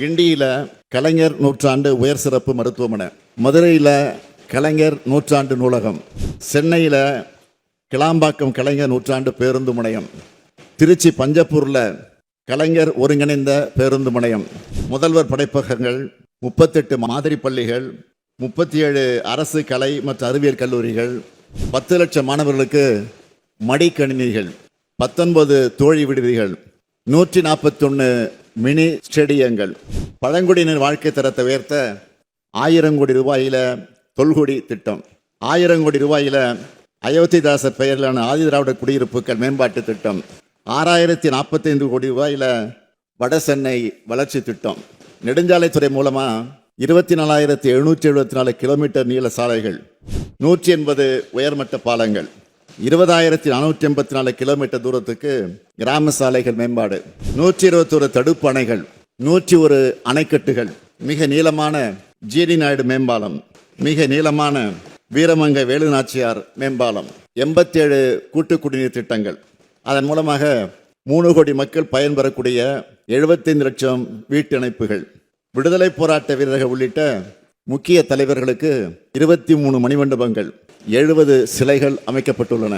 கிண்டியில் கலைஞர் நூற்றாண்டு உயர் சிறப்பு மருத்துவமனை, மதுரையில் கலைஞர் நூற்றாண்டு நூலகம், சென்னையில் கிளாம்பாக்கம் கலைஞர் நூற்றாண்டு பேருந்து முனையம், திருச்சி பஞ்சப்பூரில் கலைஞர் ஒருங்கிணைந்த பேருந்து முனையம், முதல்வர் படைப்பகங்கள், 38 மாதிரி பள்ளிகள், 37 அரசு கலை மற்றும் அறிவியல் கல்லூரிகள், 10 லட்சம் மாணவர்களுக்கு மடிக்கணினிகள், 19 தோழி விடுதிகள், 141 மினி ஸ்டேடியங்கள், பழங்குடியினர் வாழ்க்கை தரத்தை உயர்த்த 1000 கோடி ரூபாயில் தொல்குடி திட்டம், 1000 கோடி ரூபாயில் அயோத்திதாசர் பெயரிலான ஆதிதிராவிடர் குடியிருப்புகள் மேம்பாட்டு திட்டம், 6045 கோடி ரூபாயில் வட சென்னை வளர்ச்சி திட்டம், நெடுஞ்சாலைத்துறை மூலமாக 24,774 கிலோமீட்டர் நீள சாலைகள், 180 உயர்மட்ட பாலங்கள், 20,484 கிலோமீட்டர் தூரத்துக்கு கிராம சாலைகள் மேம்பாடு, 121 தடுப்பு அணைகள், 101 அணைக்கட்டுகள், மிக நீளமான ஜிடி நாயுடு மேம்பாலம், மிக நீளமான வீரமங்கை வேலுநாச்சியார் மேம்பாலம், 87 கூட்டு குடிநீர் திட்டங்கள். அதன் மூலமாக 3 கோடி மக்கள் பயன்பெறக்கூடிய 75 லட்சம் வீட்டு இணைப்புகள், விடுதலை போராட்ட வீரர்கள் உள்ளிட்ட முக்கிய தலைவர்களுக்கு 23 மணிமண்டபங்கள், 70 சிலைகள் அமைக்கப்பட்டுள்ளன.